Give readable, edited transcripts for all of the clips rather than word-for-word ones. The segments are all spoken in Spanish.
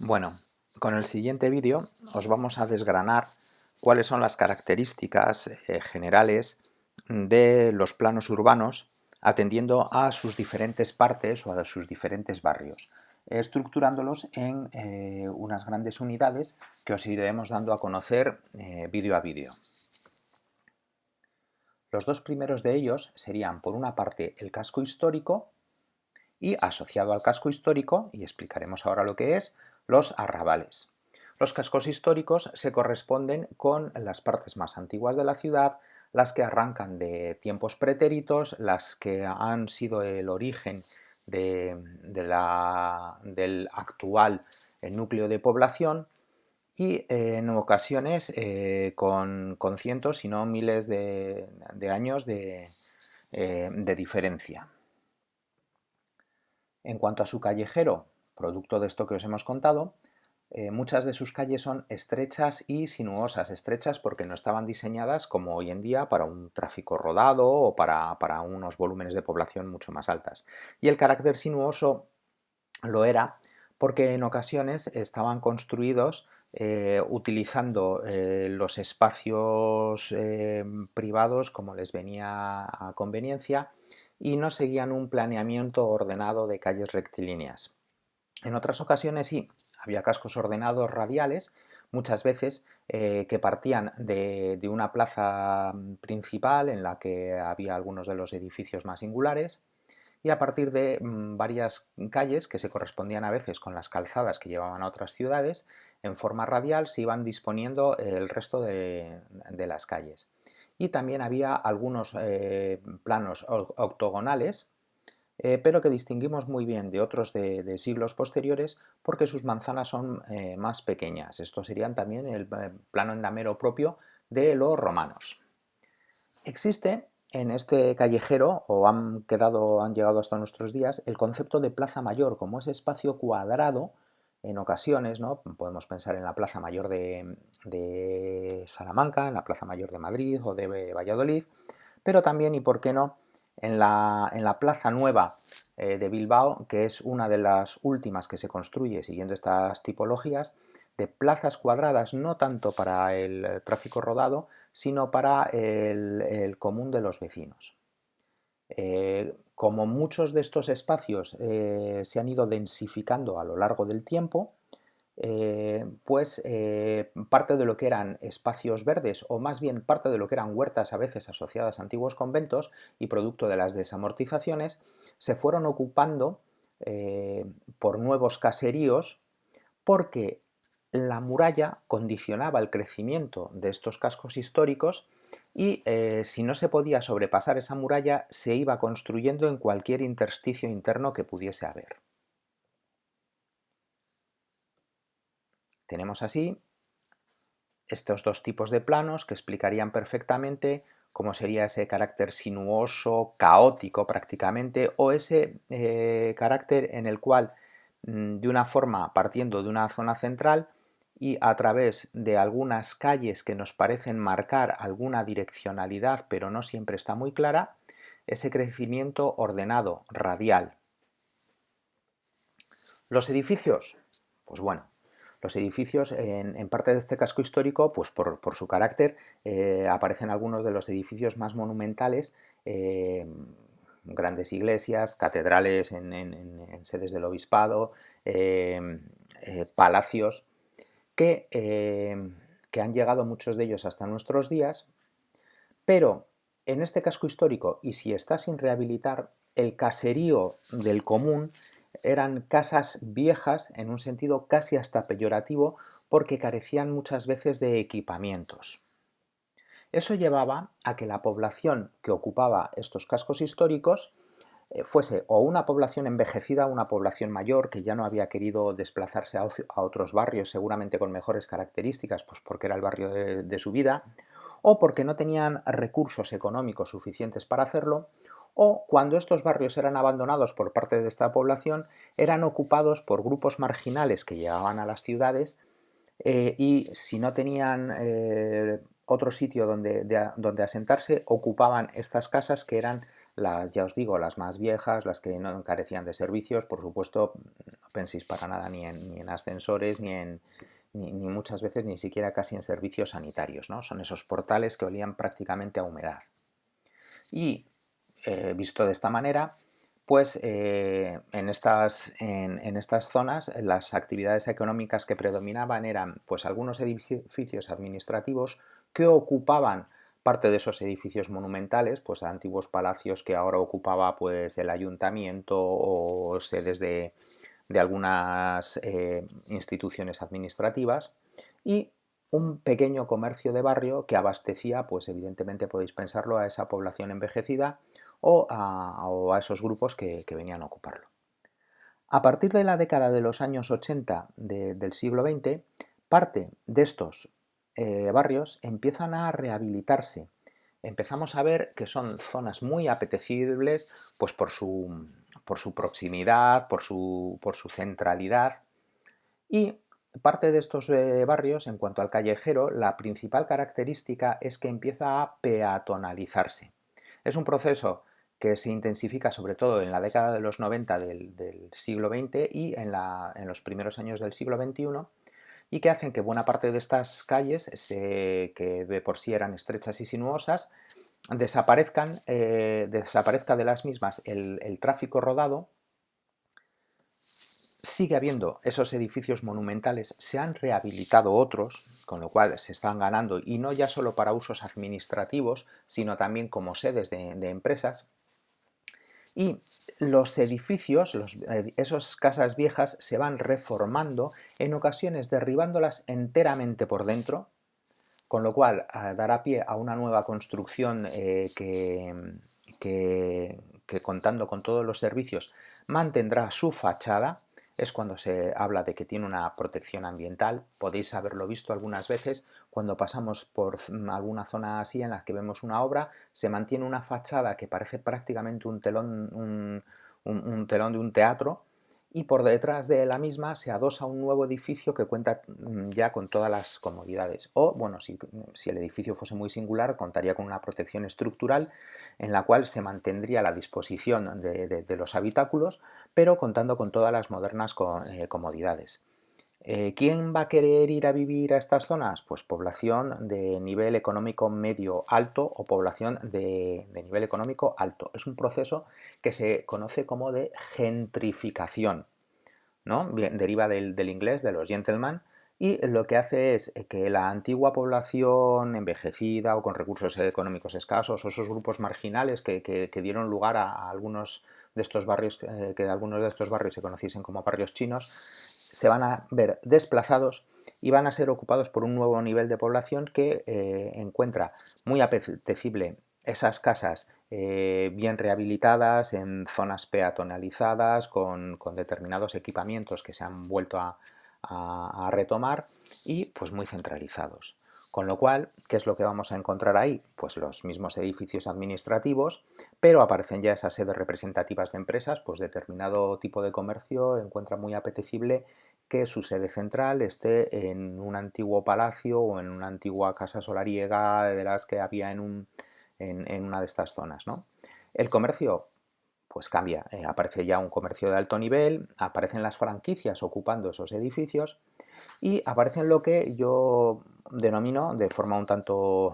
Bueno, con el siguiente vídeo os vamos a desgranar cuáles son las características generales de los planos urbanos atendiendo a sus diferentes partes o a sus diferentes barrios, estructurándolos en unas grandes unidades que os iremos dando a conocer vídeo a vídeo. Los dos primeros de ellos serían, por una parte, el casco histórico y, asociado al casco histórico, y explicaremos ahora lo que es, los arrabales. Los cascos históricos se corresponden con las partes más antiguas de la ciudad, las que arrancan de tiempos pretéritos, las que han sido el origen del actual núcleo de población y en ocasiones con cientos, si no miles de años de diferencia. En cuanto a su callejero, producto de esto que os hemos contado, muchas de sus calles son estrechas y sinuosas. Estrechas porque no estaban diseñadas como hoy en día para un tráfico rodado o para unos volúmenes de población mucho más altas. Y el carácter sinuoso lo era porque en ocasiones estaban construidos utilizando los espacios privados como les venía a conveniencia y no seguían un planeamiento ordenado de calles rectilíneas. En otras ocasiones sí, había cascos ordenados radiales, muchas veces que partían de una plaza principal en la que había algunos de los edificios más singulares y a partir de varias calles que se correspondían a veces con las calzadas que llevaban a otras ciudades, en forma radial se iban disponiendo el resto de las calles. Y también había algunos planos octogonales, pero que distinguimos muy bien de otros de siglos posteriores porque sus manzanas son más pequeñas. Estos serían también el plano endamero propio de los romanos. Existe en este callejero, o han llegado hasta nuestros días, el concepto de plaza mayor, como ese espacio cuadrado en ocasiones, ¿no? Podemos pensar en la plaza mayor de Salamanca, en la plaza mayor de Madrid o de Valladolid, pero también, y por qué no, en la plaza nueva de Bilbao, que es una de las últimas que se construye siguiendo estas tipologías, de plazas cuadradas no tanto para el tráfico rodado, sino para el común de los vecinos. Como muchos de estos espacios se han ido densificando a lo largo del tiempo, pues parte de lo que eran espacios verdes, o más bien parte de lo que eran huertas a veces asociadas a antiguos conventos y producto de las desamortizaciones, se fueron ocupando por nuevos caseríos porque la muralla condicionaba el crecimiento de estos cascos históricos y si no se podía sobrepasar esa muralla se iba construyendo en cualquier intersticio interno que pudiese haber. Tenemos así estos dos tipos de planos que explicarían perfectamente cómo sería ese carácter sinuoso, caótico prácticamente, o ese carácter en el cual de una forma partiendo de una zona central y a través de algunas calles que nos parecen marcar alguna direccionalidad pero no siempre está muy clara, ese crecimiento ordenado, radial. Los edificios, pues bueno, los edificios en parte de este casco histórico, pues por su carácter, aparecen algunos de los edificios más monumentales, grandes iglesias, catedrales en sedes del obispado, palacios, que han llegado muchos de ellos hasta nuestros días, pero en este casco histórico, y si está sin rehabilitar, el caserío del común eran casas viejas en un sentido casi hasta peyorativo porque carecían muchas veces de equipamientos. Eso llevaba a que la población que ocupaba estos cascos históricos fuese o una población envejecida, una población mayor que ya no había querido desplazarse a otros barrios seguramente con mejores características, pues porque era el barrio de su vida, o porque no tenían recursos económicos suficientes para hacerlo, o cuando estos barrios eran abandonados por parte de esta población, eran ocupados por grupos marginales que llegaban a las ciudades y si no tenían otro sitio donde asentarse, ocupaban estas casas que eran ya os digo, las más viejas, las que no carecían de servicios, por supuesto, no penséis para nada ni en ascensores, ni muchas veces ni siquiera casi en servicios sanitarios, ¿no? Son esos portales que olían prácticamente a humedad. Y visto de esta manera, pues en estas zonas las actividades económicas que predominaban eran pues algunos edificios administrativos que ocupaban parte de esos edificios monumentales, pues antiguos palacios que ahora ocupaba pues el ayuntamiento o sedes de algunas instituciones administrativas, y un pequeño comercio de barrio que abastecía, pues evidentemente podéis pensarlo, a esa población envejecida o a esos grupos que venían a ocuparlo. A partir de la década de los años 80 del siglo XX, parte de estos barrios empiezan a rehabilitarse. Empezamos a ver que son zonas muy apetecibles, pues por su proximidad, por su centralidad, y parte de estos barrios, en cuanto al callejero, la principal característica es que empieza a peatonalizarse. Es un proceso que se intensifica sobre todo en la década de los 90 del siglo XX y en los primeros años del siglo XXI, y que hacen que buena parte de estas calles, que de por sí eran estrechas y sinuosas, desaparezca de las mismas el tráfico rodado. Sigue habiendo esos edificios monumentales, se han rehabilitado otros, con lo cual se están ganando, y no ya solo para usos administrativos, sino también como sedes de empresas. Y los edificios, esas casas viejas, se van reformando, en ocasiones derribándolas enteramente por dentro, con lo cual dará pie a una nueva construcción que contando con todos los servicios mantendrá su fachada. Es cuando se habla de que tiene una protección ambiental. Podéis haberlo visto algunas veces cuando pasamos por alguna zona así en la que vemos una obra, se mantiene una fachada que parece prácticamente un telón, un telón de un teatro, y por detrás de la misma se adosa un nuevo edificio que cuenta ya con todas las comodidades. O, bueno, si el edificio fuese muy singular, contaría con una protección estructural en la cual se mantendría la disposición de los habitáculos, pero contando con todas las modernas comodidades. ¿Quién va a querer ir a vivir a estas zonas? Pues población de nivel económico medio alto o población de nivel económico alto. Es un proceso que se conoce como de gentrificación, ¿no? Bien, deriva del inglés, de los gentlemen, y lo que hace es que la antigua población envejecida o con recursos económicos escasos, o esos grupos marginales que dieron lugar a algunos de estos barrios, que algunos de estos barrios se conociesen como barrios chinos, se van a ver desplazados y van a ser ocupados por un nuevo nivel de población que encuentra muy apetecible esas casas bien rehabilitadas, en zonas peatonalizadas, con determinados equipamientos que se han vuelto a retomar, y pues muy centralizados. Con lo cual, ¿qué es lo que vamos a encontrar ahí? Pues los mismos edificios administrativos, pero aparecen ya esas sedes representativas de empresas, pues determinado tipo de comercio encuentra muy apetecible que su sede central esté en un antiguo palacio o en una antigua casa solariega de las que había en una de estas zonas, ¿no? El comercio pues cambia, aparece ya un comercio de alto nivel, aparecen las franquicias ocupando esos edificios, y aparecen lo que yo denomino de forma un tanto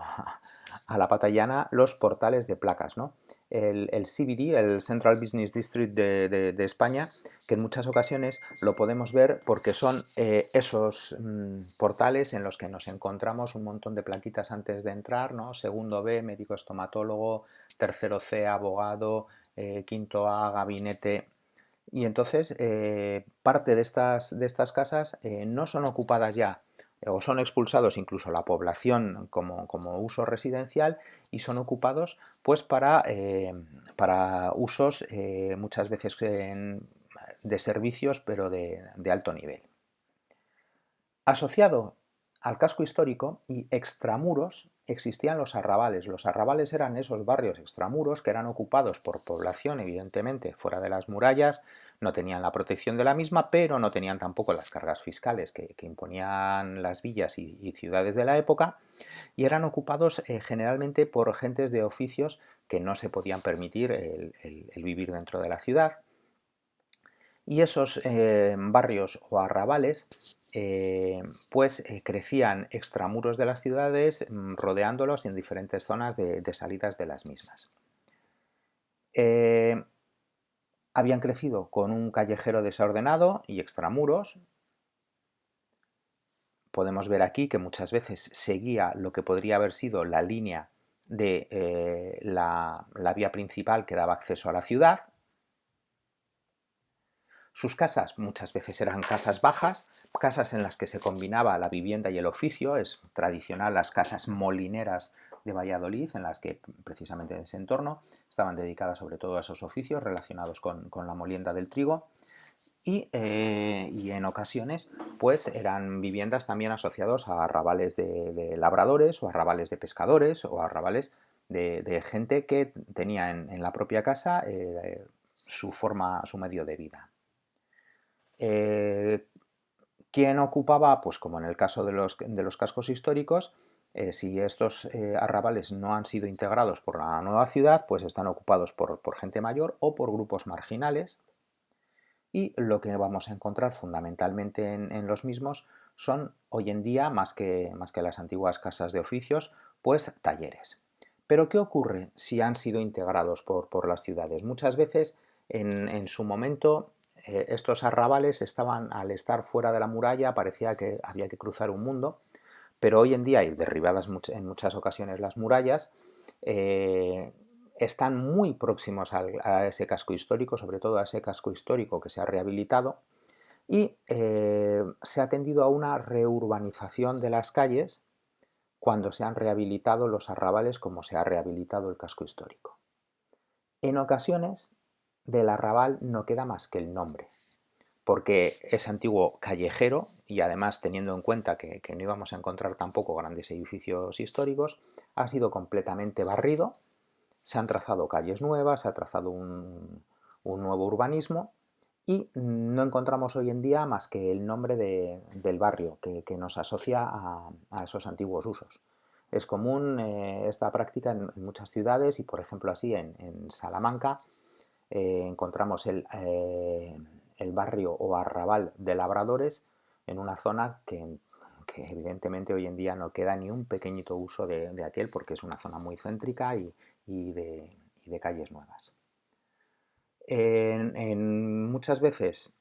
a la pata llana los portales de placas, ¿no? El CBD, el Central Business District de España, que en muchas ocasiones lo podemos ver porque son esos portales en los que nos encontramos un montón de plaquitas antes de entrar, ¿no? Segundo B, médico estomatólogo; tercero C, abogado; quinto A, gabinete. Y entonces parte de estas casas no son ocupadas ya, o son expulsados incluso la población como uso residencial, y son ocupados pues para usos muchas veces de servicios, pero de alto nivel. Asociado al casco histórico y extramuros existían los arrabales. Los arrabales eran esos barrios extramuros que eran ocupados por población, evidentemente, fuera de las murallas. No tenían la protección de la misma, pero no tenían tampoco las cargas fiscales que imponían las villas y ciudades de la época, y eran ocupados generalmente por gentes de oficios que no se podían permitir el vivir dentro de la ciudad. Y esos barrios o arrabales crecían extramuros de las ciudades, rodeándolos en diferentes zonas de salidas de las mismas. Habían crecido con un callejero desordenado y extramuros. Podemos ver aquí que muchas veces seguía lo que podría haber sido la línea de la vía principal que daba acceso a la ciudad. Sus casas muchas veces eran casas bajas, casas en las que se combinaba la vivienda y el oficio. Es tradicional las casas molineras de Valladolid, en las que precisamente en ese entorno estaban dedicadas sobre todo a esos oficios relacionados con la molienda del trigo. Y en ocasiones pues eran viviendas también asociados a arrabales de labradores o arrabales de pescadores o arrabales de gente que tenía en la propia casa su medio de vida. ¿Quién ocupaba? Pues como en el caso de los cascos históricos, si estos arrabales no han sido integrados por la nueva ciudad, pues están ocupados por gente mayor o por grupos marginales. Y lo que vamos a encontrar fundamentalmente en los mismos son hoy en día, más que las antiguas casas de oficios, pues talleres. Pero ¿qué ocurre si han sido integrados por las ciudades? Muchas veces en su momento estos arrabales estaban, al estar fuera de la muralla, parecía que había que cruzar un mundo, pero hoy en día, y derribadas en muchas ocasiones las murallas, están muy próximos a ese casco histórico, sobre todo a ese casco histórico que se ha rehabilitado, y se ha tendido a una reurbanización de las calles cuando se han rehabilitado los arrabales como se ha rehabilitado el casco histórico. En ocasiones del arrabal no queda más que el nombre, porque es antiguo callejero y además teniendo en cuenta que no íbamos a encontrar tampoco grandes edificios históricos, ha sido completamente barrido, se han trazado calles nuevas, se ha trazado un nuevo urbanismo y no encontramos hoy en día más que el nombre del barrio que nos asocia a esos antiguos usos. Es común esta práctica en muchas ciudades y, por ejemplo, así en Salamanca encontramos el barrio o arrabal de Labradores en una zona que evidentemente hoy en día no queda ni un pequeñito uso de aquel, porque es una zona muy céntrica y de calles nuevas. Muchas veces,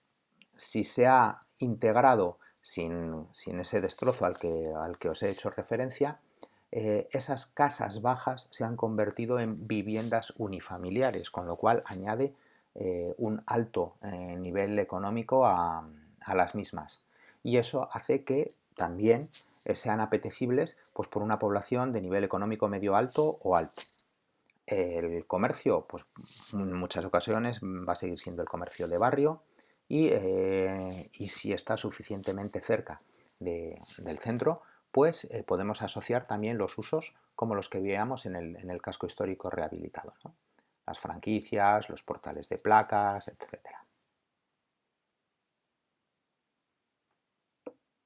si se ha integrado sin ese destrozo al que os he hecho referencia, esas casas bajas se han convertido en viviendas unifamiliares, con lo cual añade un alto nivel económico a las mismas. Y eso hace que también sean apetecibles pues, por una población de nivel económico medio alto o alto. El comercio, pues en muchas ocasiones va a seguir siendo el comercio de barrio y si está suficientemente cerca del centro, pues podemos asociar también los usos como los que veíamos en el casco histórico rehabilitado, ¿no? Las franquicias, los portales de placas, etc.